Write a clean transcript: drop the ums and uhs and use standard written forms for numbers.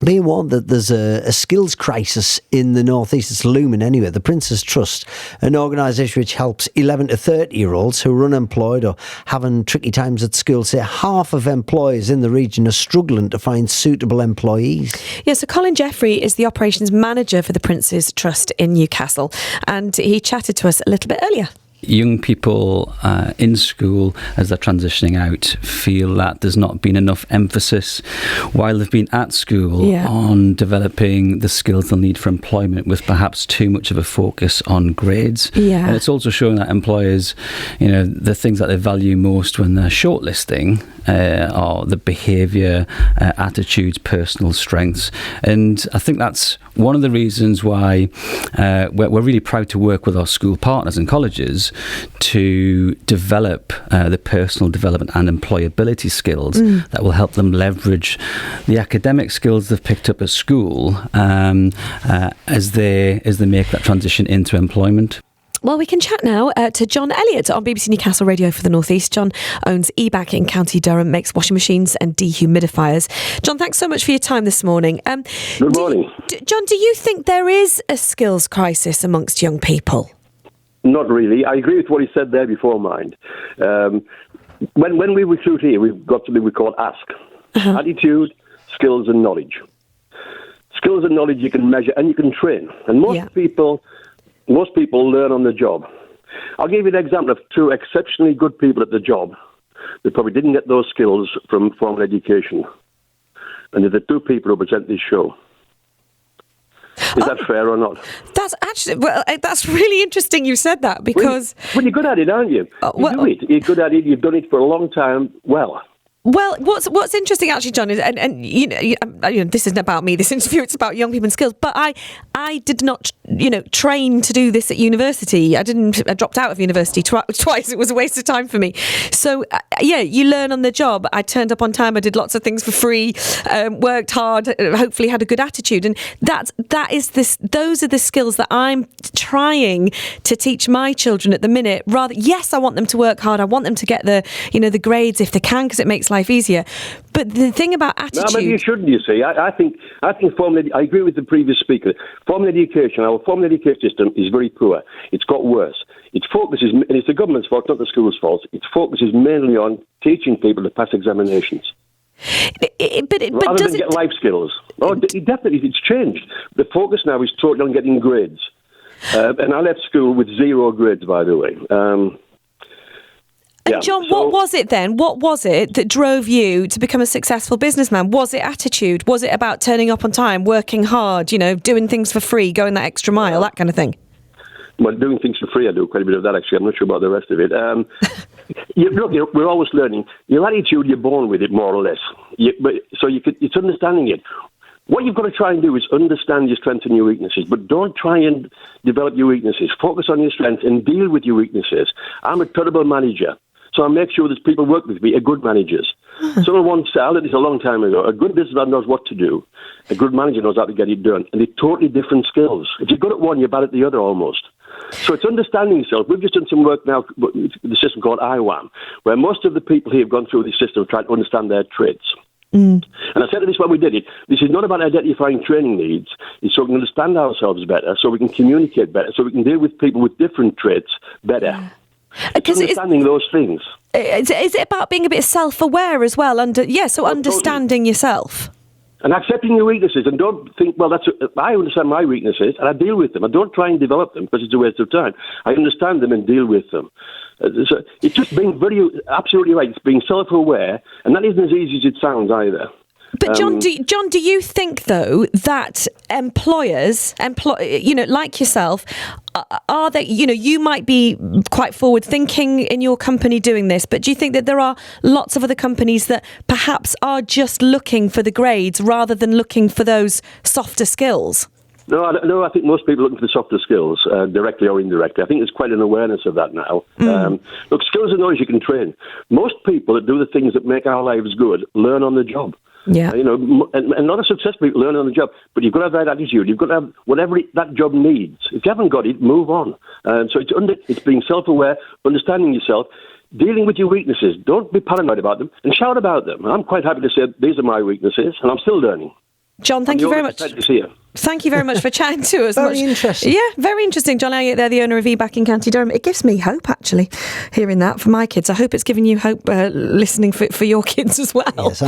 being warned that there's a skills crisis in the northeast. It's looming anyway. The Prince's Trust, an organisation which helps 11 to 30-year-olds who are unemployed or having tricky times at school, say half of employers in the region are struggling to find suitable employees. Yeah, so Colin Jeffrey is the operations manager for the Prince's Trust in Newcastle, and he chatted to us a little bit earlier. Young people in school, as they're transitioning out, feel that there's not been enough emphasis while they've been at school on developing the skills they'll need for employment, with perhaps too much of a focus on grades. And it's also showing that employers, the things that they value most when they're shortlisting are the behaviour, attitudes, personal strengths. And I think that's one of the reasons why we're really proud to work with our school partners and colleges to develop the personal development and employability skills that will help them leverage the academic skills they've picked up at school as they make that transition into employment. Well, we can chat now to John Elliott on BBC Newcastle Radio for the North East. John owns eBac in County Durham, makes washing machines and dehumidifiers. John, thanks so much for your time this morning. Good morning. John, do you think there is a skills crisis amongst young people? Not really. I agree with what he said there before, mind. When we recruit here, we've got something we call ASK. Attitude, skills and knowledge. Skills and knowledge you can measure and you can train. And most people learn on the job. I'll give you an example of two exceptionally good people at the job. They probably didn't get those skills from formal education. And they're the two people who present this show. Is that fair or not? That's actually, that's really interesting you said that, because... Well, you're good at it, aren't you? You do it. You're good at it. You've done it for a long time. Well, what's interesting actually, John, is and this isn't about me. This interview, it's about young people and skills. But I did not train to do this at university. I dropped out of university twice. It was a waste of time for me. So you learn on the job. I turned up on time. I did lots of things for free. Worked hard. Hopefully had a good attitude. And those are the skills that I'm trying to teach my children at the minute. Yes, I want them to work hard. I want them to get the grades if they can, because it makes life easier. But the thing about attitude... No, maybe you shouldn't, you see. I think I agree with the previous speaker. Our formal education system is very poor. It's got worse. Its focus is, and it's the government's fault, not the school's fault, its focus is mainly on teaching people to pass examinations. Rather than get life skills. It's changed. The focus now is totally on getting grades. And I left school with 0 grades, by the way. John, what was it then? What was it that drove you to become a successful businessman? Was it attitude? Was it about turning up on time, working hard, doing things for free, going that extra mile, that kind of thing? Well, doing things for free, I do quite a bit of that, actually. I'm not sure about the rest of it. Look, we're always learning. Your attitude, you're born with it, more or less. It's understanding it. What you've got to try and do is understand your strengths and your weaknesses, but don't try and develop your weaknesses. Focus on your strengths and deal with your weaknesses. I'm a terrible manager. So I make sure that people work with me are good managers. Someone once said, I learned this a long time ago, a good businessman knows what to do. A good manager knows how to get it done. And they're totally different skills. If you're good at one, you're bad at the other almost. So it's understanding yourself. We've just done some work now with the system called IWAM, where most of the people here have gone through this system trying to understand their traits. And I said to this when we did it, this is not about identifying training needs. It's so we can understand ourselves better, so we can communicate better, so we can deal with people with different traits better. It's understanding those things. Is it about being a bit self-aware as well? Understanding yourself. And accepting your weaknesses, and don't think, I understand my weaknesses, and I deal with them. I don't try and develop them, because it's a waste of time. I understand them and deal with them. It's just being absolutely right. It's being self-aware, and that isn't as easy as it sounds either. But John, do you think though that employers, like yourself, are they? You might be quite forward thinking in your company doing this, but do you think that there are lots of other companies that perhaps are just looking for the grades rather than looking for those softer skills? No, I think most people are looking for the softer skills, directly or indirectly. I think there's quite an awareness of that now. Look, skills and knowledge you can train. Most people that do the things that make our lives good learn on the job. Yeah. And a lot of successful people learn on the job, but you've got to have that attitude. You've got to have whatever that job needs. If you haven't got it, move on. So it's being self-aware, understanding yourself, dealing with your weaknesses. Don't be paranoid about them and shout about them. I'm quite happy to say these are my weaknesses, and I'm still learning. John, thank you very much. Glad to see you. Thank you very much for chatting to us. Very interesting. Yeah, very interesting. John Elliott, they're the owner of eBack in County Durham. It gives me hope, actually, hearing that for my kids. I hope it's giving you hope listening for your kids as well. Yes,